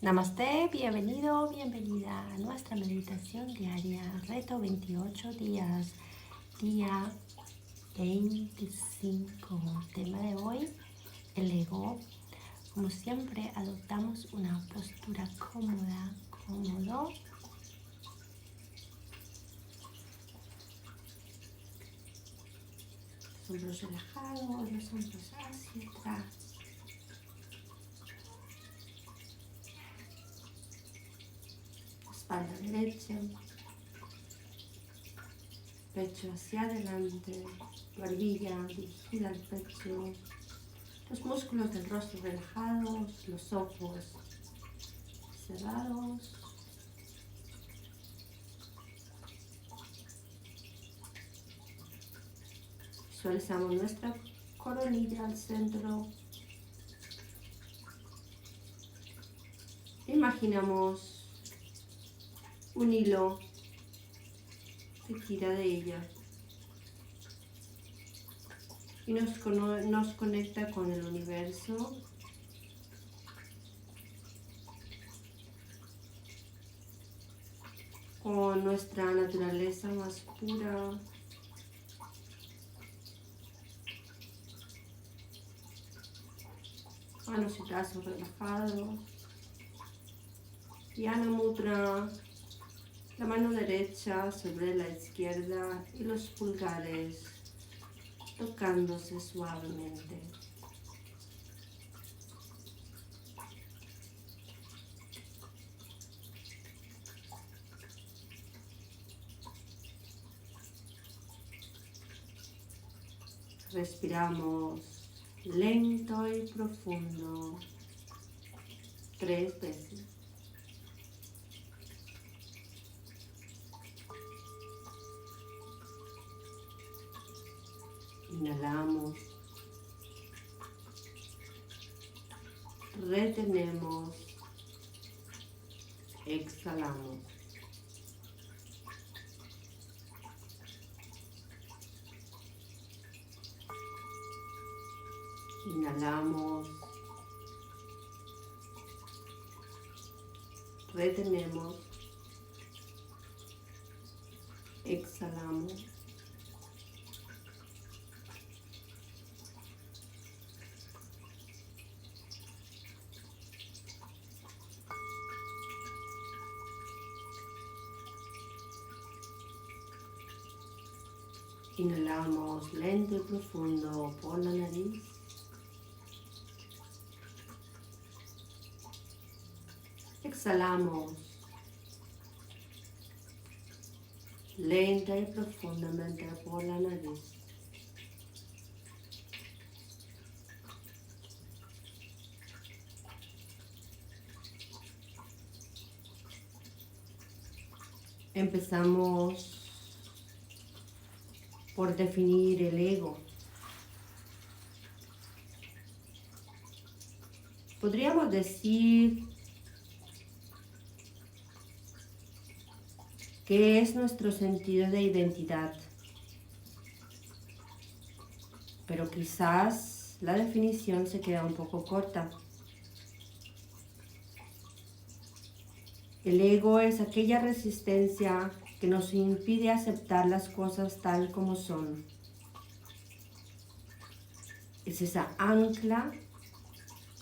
Namaste, bienvenido, bienvenida a nuestra meditación diaria, reto 28 días, día 25. Tema de hoy, el ego. Como siempre, adoptamos una postura cómoda, cómodo. Los hombros relajados, los hombros hacia atrás. Espalda derecha, pecho hacia adelante, barbilla dirigida al pecho, los músculos del rostro relajados, los ojos cerrados. Visualizamos nuestra coronilla al centro. Imaginamos un hilo que tira de ella y nos conecta con el universo, con nuestra naturaleza más pura. Manos y brazos relajados. Dhyana Mudra. La mano derecha sobre la izquierda y los pulgares tocándose suavemente. Respiramos lento y profundo 3 veces. Inhalamos, retenemos, exhalamos. Inhalamos, retenemos, exhalamos. Inhalamos lento y profundo por la nariz. Exhalamos lenta y profundamente por la nariz. Empezamos por definir el ego. Podríamos decir que es nuestro sentido de identidad, pero quizás la definición se queda un poco corta. El ego es aquella resistencia que nos impide aceptar las cosas tal como son. Es esa ancla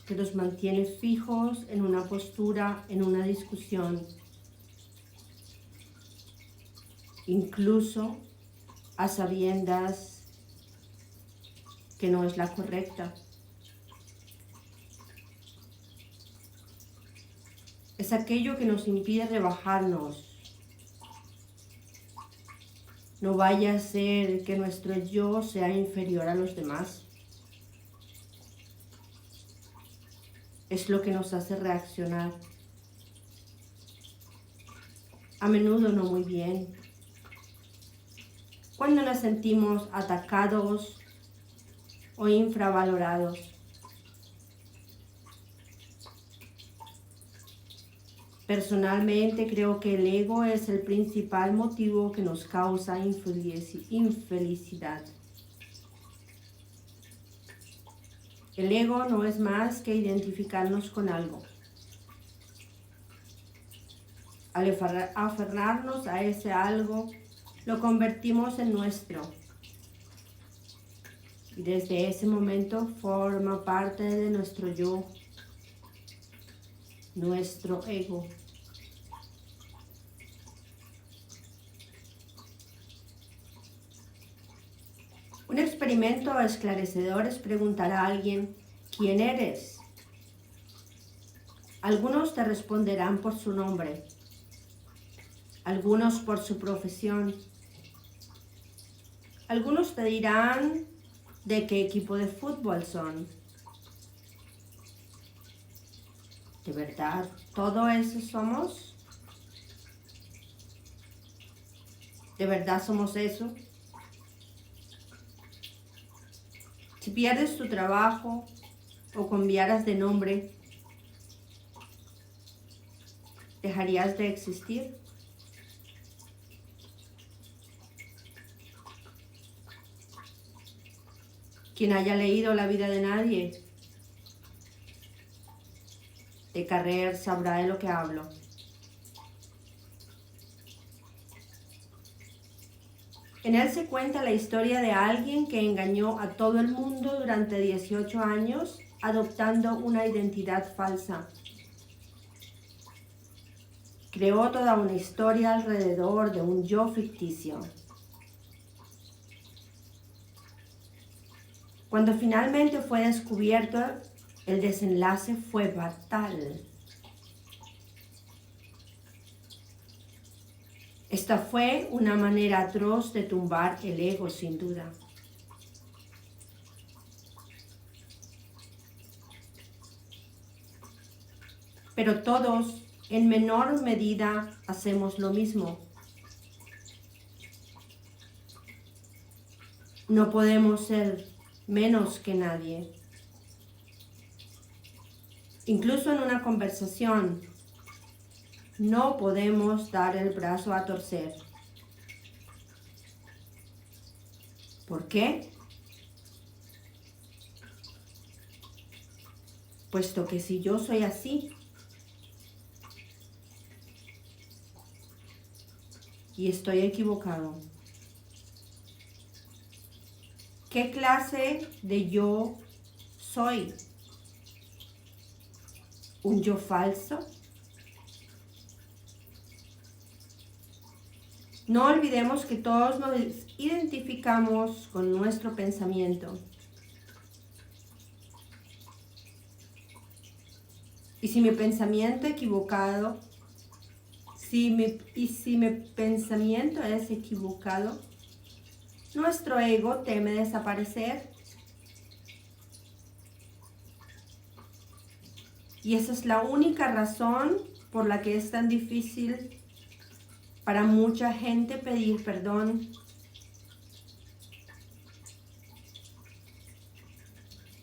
que nos mantiene fijos en una postura, en una discusión, incluso a sabiendas que no es la correcta. Es aquello que nos impide rebajarnos. No vaya a ser que nuestro yo sea inferior a los demás. Es lo que nos hace reaccionar. A menudo no muy bien. Cuando nos sentimos atacados o infravalorados. Personalmente creo que el ego es el principal motivo que nos causa infelicidad. El ego no es más que identificarnos con algo. Al aferrarnos a ese algo, lo convertimos en nuestro. Y desde ese momento forma parte de nuestro yo, nuestro ego. Un experimento esclarecedor es preguntar a alguien, ¿quién eres? Algunos te responderán por su nombre, algunos por su profesión, algunos te dirán de qué equipo de fútbol son. ¿De verdad todo eso somos? ¿De verdad somos eso? Si pierdes tu trabajo o cambiaras de nombre, ¿dejarías de existir? Quien haya leído La vida de nadie de Carrer sabrá de lo que hablo. En él se cuenta la historia de alguien que engañó a todo el mundo durante 18 años adoptando una identidad falsa. Creó toda una historia alrededor de un yo ficticio. Cuando finalmente fue descubierto, el desenlace fue fatal. Esta fue una manera atroz de tumbar el ego, sin duda. Pero todos, en menor medida, hacemos lo mismo. No podemos ser menos que nadie. Incluso en una conversación, no podemos dar el brazo a torcer. ¿Por qué? Puesto que si yo soy así y estoy equivocado, ¿qué clase de yo soy? ¿Un yo falso? No olvidemos que todos nos identificamos con nuestro pensamiento. Y si mi pensamiento equivocado, si mi pensamiento es equivocado, nuestro ego teme desaparecer. Y esa es la única razón por la que es tan difícil para mucha gente pedir perdón.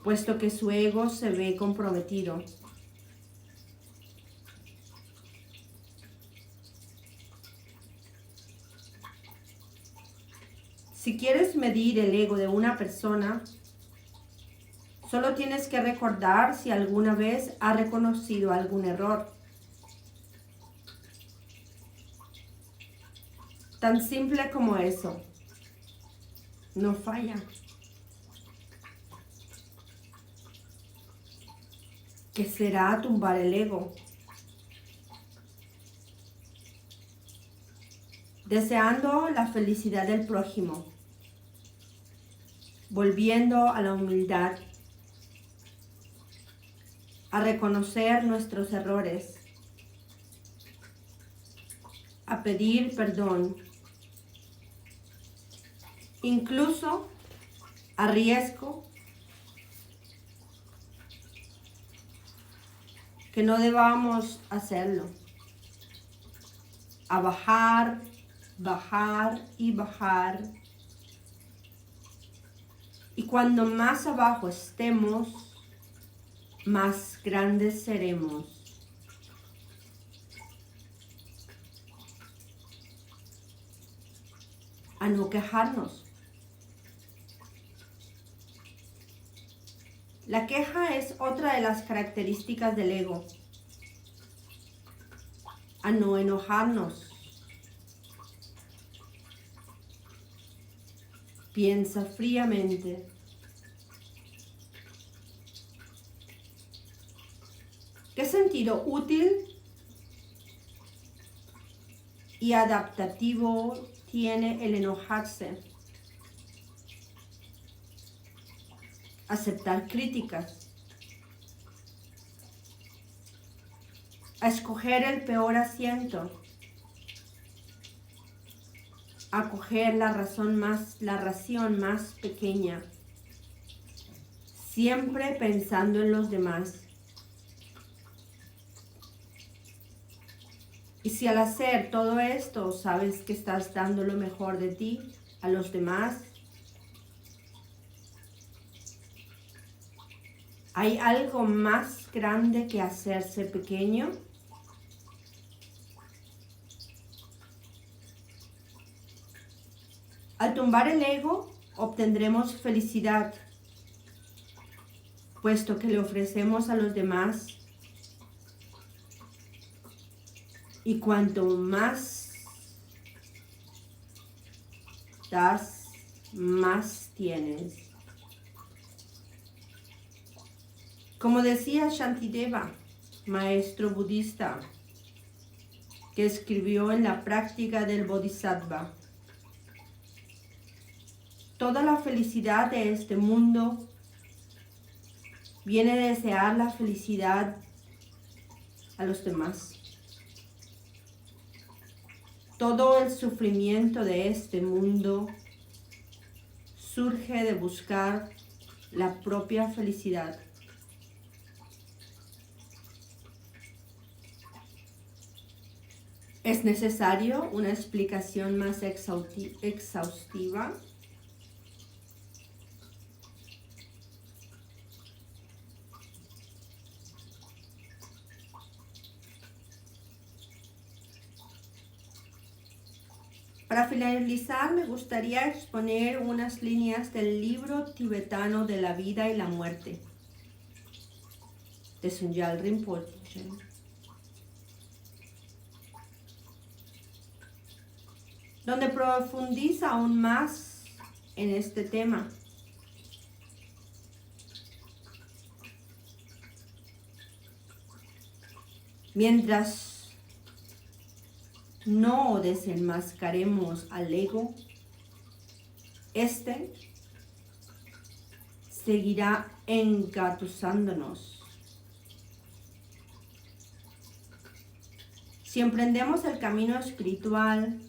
Puesto que su ego se ve comprometido. Si quieres medir el ego de una persona, solo tienes que recordar si alguna vez ha reconocido algún error. Tan simple como eso. No falla. ¿Qué será tumbar el ego? Deseando la felicidad del prójimo, volviendo a la humildad, a reconocer nuestros errores, a pedir perdón, incluso a riesgo que no debamos hacerlo, a bajar, bajar y bajar. Y cuando más abajo estemos, más grandes seremos. A no quejarnos. La queja es otra de las características del ego. a no enojarnos. Piensa fríamente. ¿Qué sentido útil y adaptativo tiene el enojarse? Aceptar críticas. A escoger el peor asiento. A coger la ración más pequeña. Siempre pensando en los demás. Y si al hacer todo esto sabes que estás dando lo mejor de ti a los demás, ¿hay algo más grande que hacerse pequeño? Al tumbar el ego, obtendremos felicidad, puesto que le ofrecemos a los demás. Y cuanto más das, más tienes. Como decía Shantideva, maestro budista, que escribió en la práctica del Bodhisattva, toda la felicidad de este mundo viene de desear la felicidad a los demás. Todo el sufrimiento de este mundo surge de buscar la propia felicidad. ¿Es necesario una explicación más exhaustiva? Para finalizar, me gustaría exponer unas líneas del libro tibetano de la vida y la muerte, de Sunyal Rinpoche, donde profundiza aún más en este tema. Mientras no desenmascaremos al ego, este seguirá engatusándonos. Si emprendemos el camino espiritual,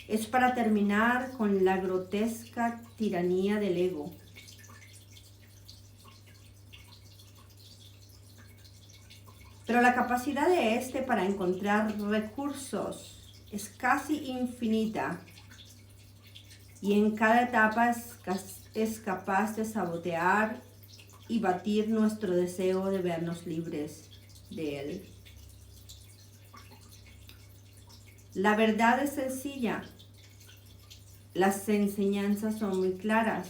es para terminar con la grotesca tiranía del ego. Pero la capacidad de este para encontrar recursos es casi infinita y en cada etapa es capaz de sabotear y batir nuestro deseo de vernos libres de él. La verdad es sencilla, las enseñanzas son muy claras.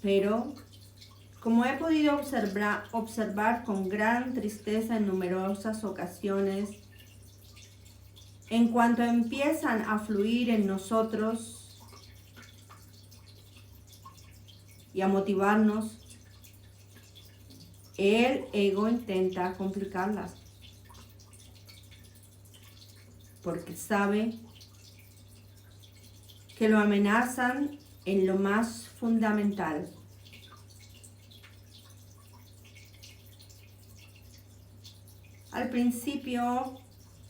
Pero, como he podido observar con gran tristeza en numerosas ocasiones, en cuanto empiezan a fluir en nosotros y a motivarnos, el ego intenta complicarlas, porque sabe que lo amenazan en lo más fundamental. Al principio,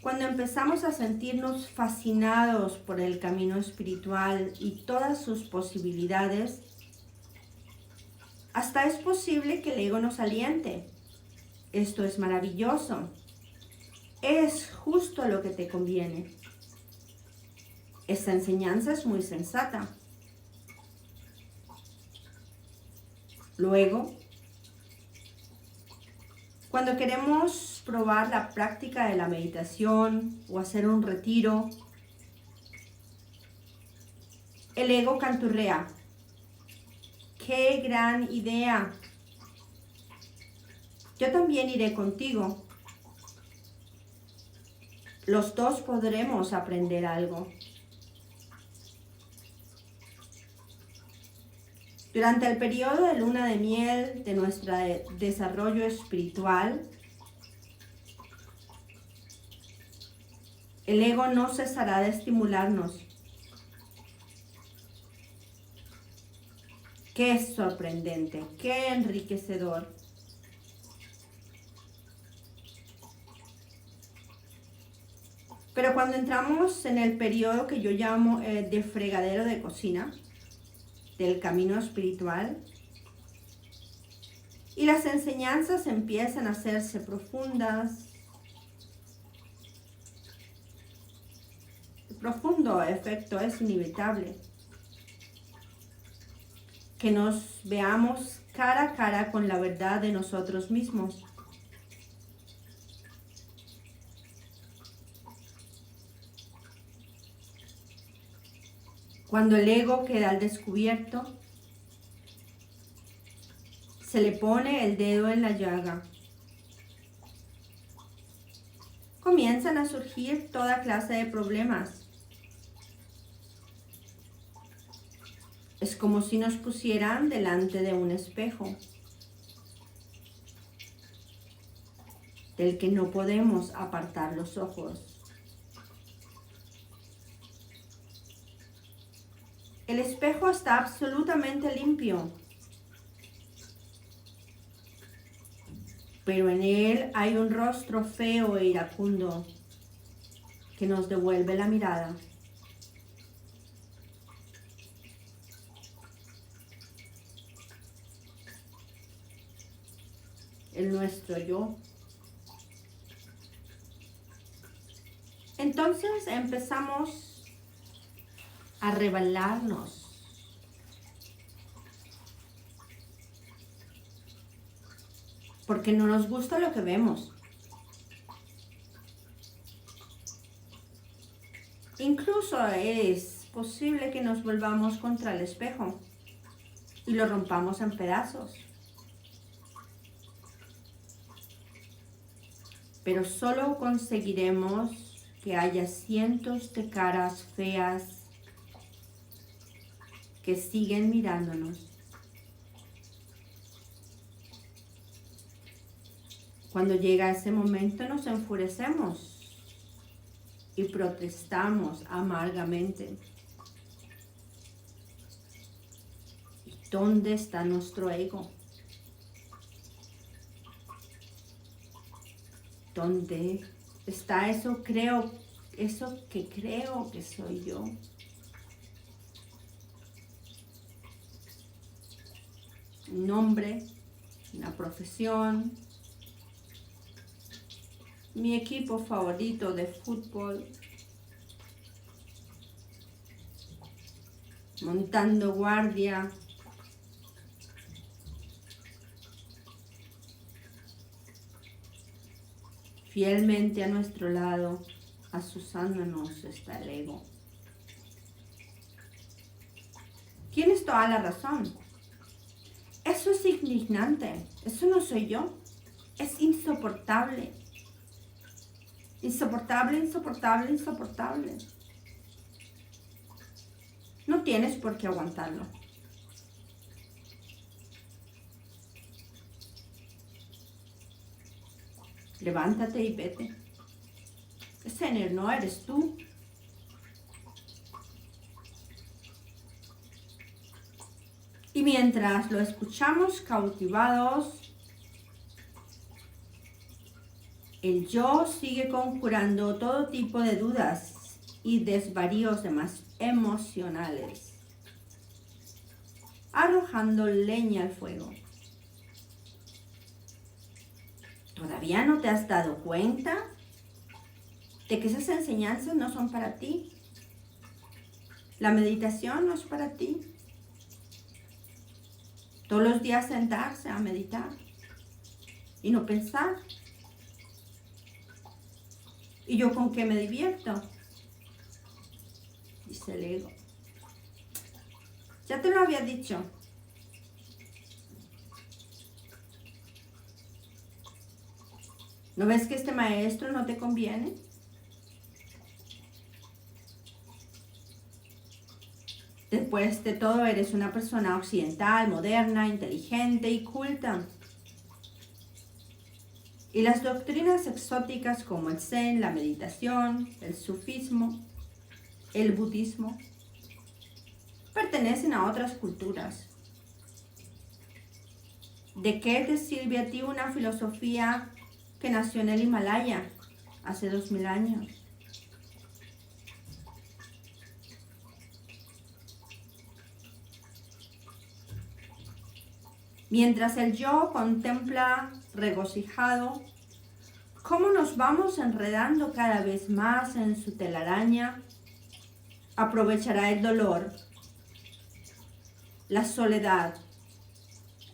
cuando empezamos a sentirnos fascinados por el camino espiritual y todas sus posibilidades, hasta es posible que el ego nos aliente. Esto es maravilloso. Es justo lo que te conviene. Esta enseñanza es muy sensata. Luego, cuando queremos probar la práctica de la meditación o hacer un retiro, el ego canturrea. ¡Qué gran idea! Yo también iré contigo. Los dos podremos aprender algo. Durante el periodo de luna de miel de nuestro desarrollo espiritual, el ego no cesará de estimularnos. Qué sorprendente, qué enriquecedor. Pero cuando entramos en el periodo que yo llamo de fregadero de cocina, del camino espiritual, y las enseñanzas empiezan a hacerse profundas, el profundo efecto es inevitable. Que nos veamos cara a cara con la verdad de nosotros mismos. Cuando el ego queda al descubierto, se le pone el dedo en la llaga. Comienzan a surgir toda clase de problemas. Es como si nos pusieran delante de un espejo, del que no podemos apartar los ojos. El espejo está absolutamente limpio, pero en él hay un rostro feo e iracundo que nos devuelve la mirada. El nuestro yo. Entonces empezamos a revelarnos. Porque no nos gusta lo que vemos. Incluso es posible que nos volvamos contra el espejo y lo rompamos en pedazos. Pero solo conseguiremos que haya cientos de caras feas que siguen mirándonos. Cuando llega ese momento nos enfurecemos y protestamos amargamente. ¿Y dónde está nuestro ego? ¿Dónde está eso que creo que soy yo? Un nombre, una profesión, mi equipo favorito de fútbol, montando guardia, fielmente a nuestro lado, azuzándonos está el ego. Tienes toda la razón. Eso es indignante, eso no soy yo, es insoportable. Insoportable, insoportable, insoportable. No tienes por qué aguantarlo. Levántate y vete. Ese no eres tú. Y mientras lo escuchamos cautivados, el yo sigue conjurando todo tipo de dudas y desvaríos emocionales, arrojando leña al fuego. ¿Todavía no te has dado cuenta de que esas enseñanzas no son para ti? La meditación no es para ti. Todos los días sentarse a meditar y no pensar. ¿Y yo con qué me divierto? Dice el ego. Ya te lo había dicho. ¿No ves que este maestro no te conviene? Después de todo, eres una persona occidental, moderna, inteligente y culta. Y las doctrinas exóticas como el Zen, la meditación, el sufismo, el budismo, pertenecen a otras culturas. ¿De qué te sirve a ti una filosofía que nació en el Himalaya hace 2000 años? Mientras el yo contempla regocijado cómo nos vamos enredando cada vez más en su telaraña, aprovechará el dolor, la soledad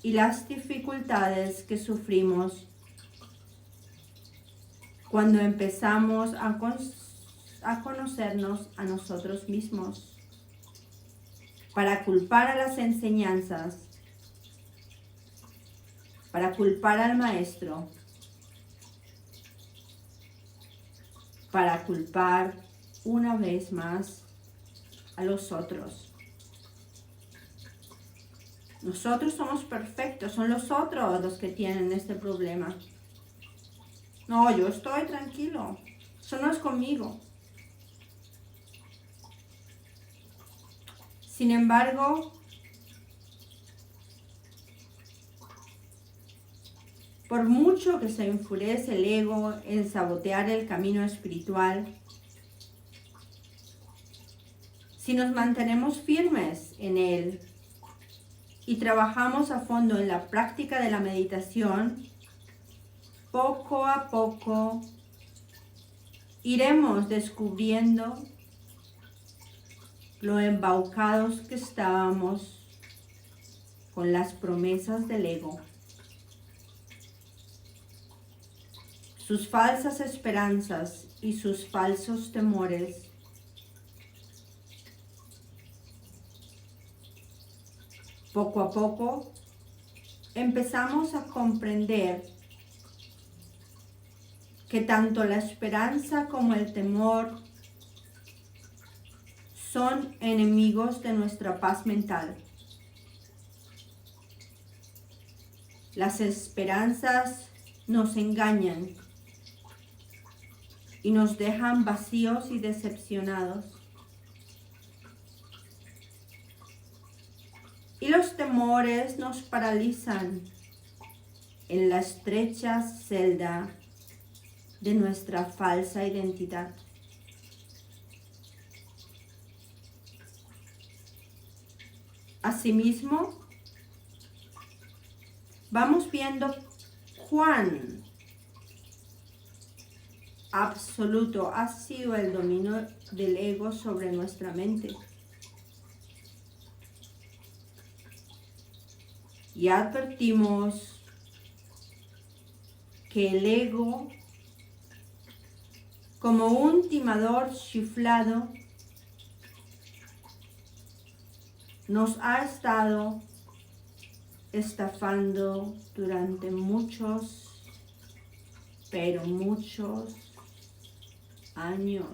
y las dificultades que sufrimos cuando empezamos a conocernos a nosotros mismos, para culpar a las enseñanzas, para culpar al maestro, para culpar una vez más a los otros. Nosotros somos perfectos, son los otros los que tienen este problema. No, yo estoy tranquilo, eso no es conmigo. Sin embargo, por mucho que se enfurece el ego en sabotear el camino espiritual, si nos mantenemos firmes en él y trabajamos a fondo en la práctica de la meditación, poco a poco iremos descubriendo lo embaucados que estábamos con las promesas del ego, sus falsas esperanzas y sus falsos temores. Poco a poco empezamos a comprender que tanto la esperanza como el temor son enemigos de nuestra paz mental. Las esperanzas nos engañan y nos dejan vacíos y decepcionados. Y los temores nos paralizan en la estrecha celda de nuestra falsa identidad. Asimismo, vamos viendo cuán absoluto ha sido el dominio del ego sobre nuestra mente. Y advertimos que el ego, como un timador chiflado, nos ha estado estafando durante muchos, pero muchos años.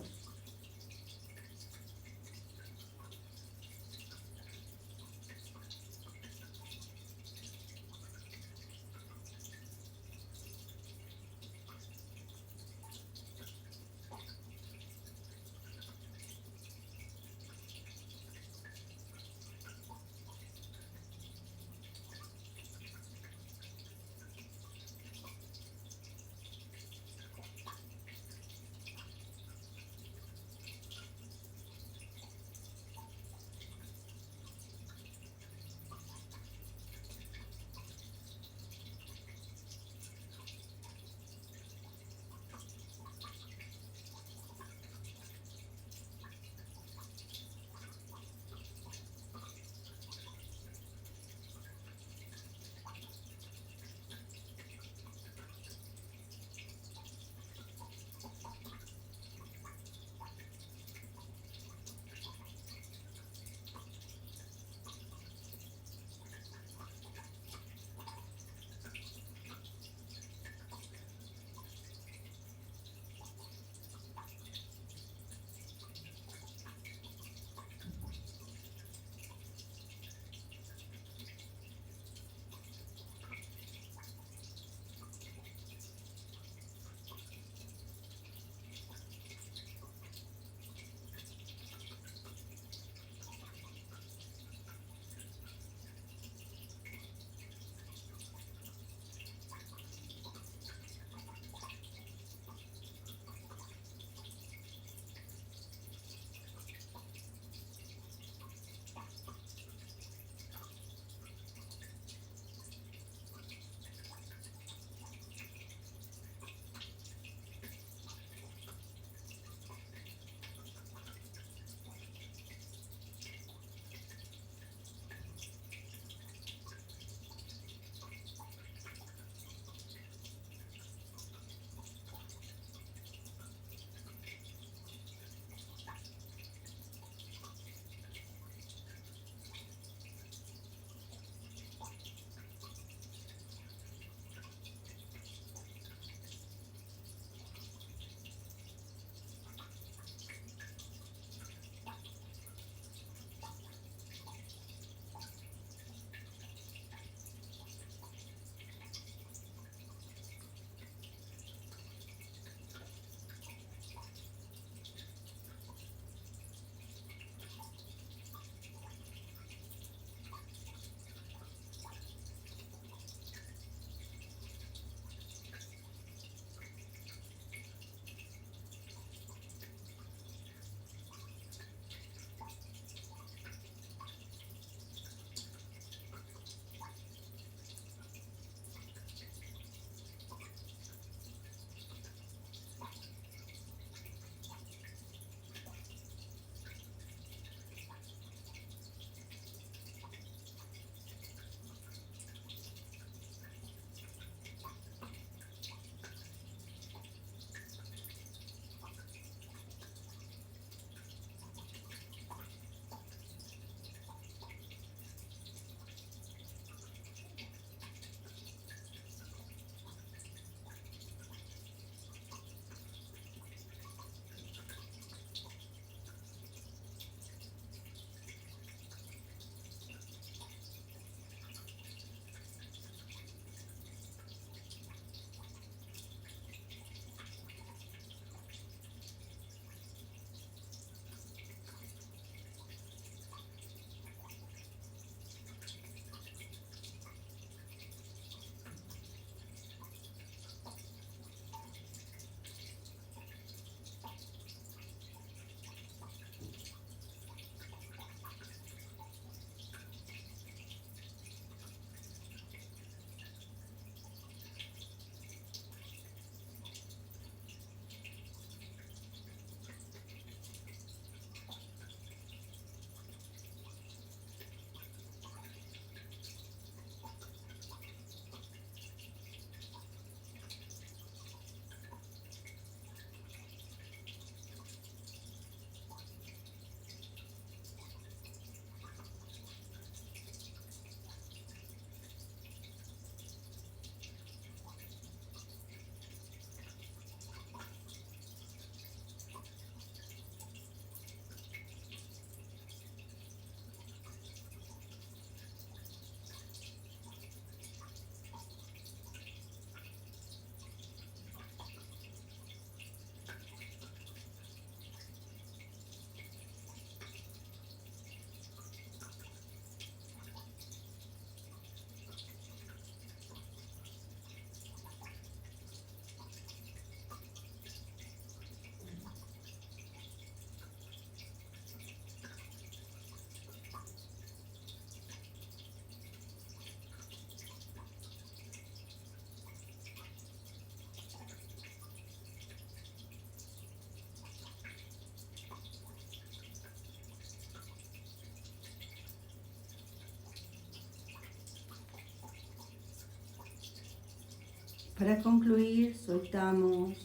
Para concluir, soltamos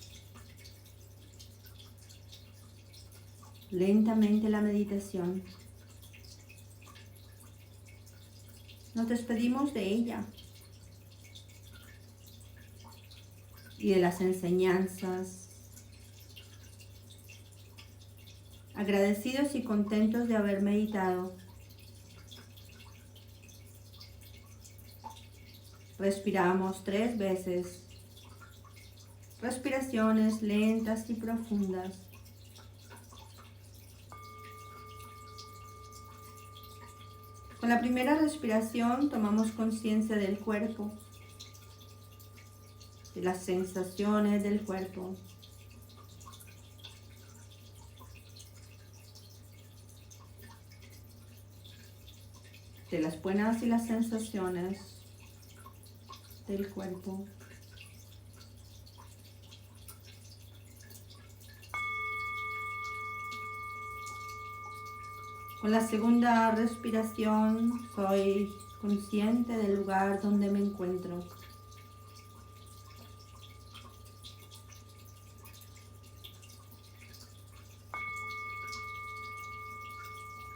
lentamente la meditación. Nos despedimos de ella y de las enseñanzas, agradecidos y contentos de haber meditado. Respiramos 3 veces, respiraciones lentas y profundas. Con la primera respiración tomamos conciencia del cuerpo, de las sensaciones del cuerpo. De las buenas y las sensaciones del cuerpo. Con la segunda respiración soy consciente del lugar donde me encuentro.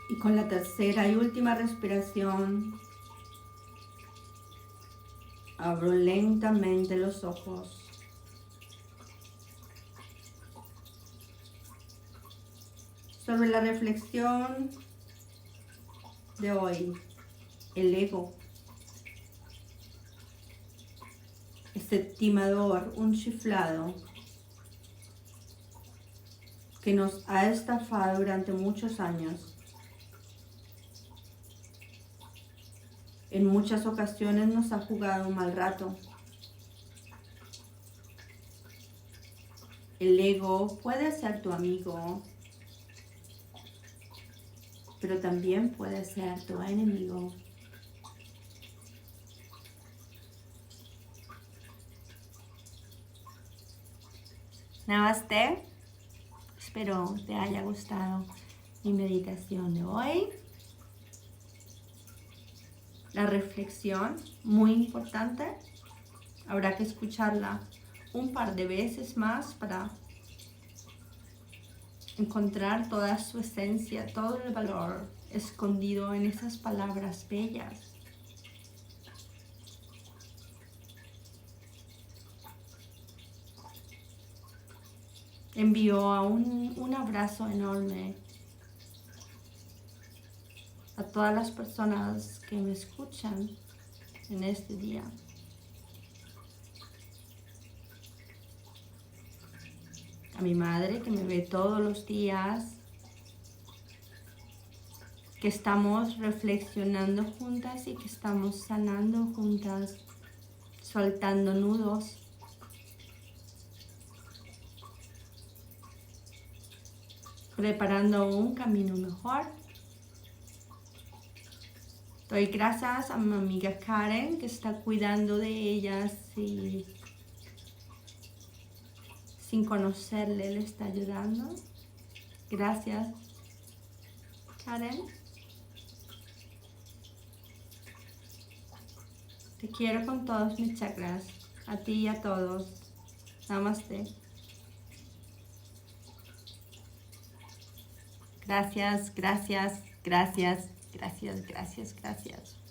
Y con la tercera y última respiración abro lentamente los ojos. Sobre la reflexión de hoy, el ego, este timador, un chiflado que nos ha estafado durante muchos años. En muchas ocasiones nos ha jugado un mal rato. El ego puede ser tu amigo, pero también puede ser tu enemigo. Namaste. Espero te haya gustado mi meditación de hoy. La reflexión, muy importante. Habrá que escucharla un par de veces más para encontrar toda su esencia, todo el valor escondido en esas palabras bellas. Envío un abrazo enorme a todas las personas que me escuchan en este día. A mi madre que me ve todos los días, que estamos reflexionando juntas y que estamos sanando juntas, soltando nudos. Preparando un camino mejor. Doy gracias a mi amiga Karen que está cuidando de ellas y sin conocerle le está ayudando. Gracias, Karen. Te quiero con todos mis chakras, a ti y a todos. Namaste. Gracias, gracias, gracias, gracias, gracias, gracias.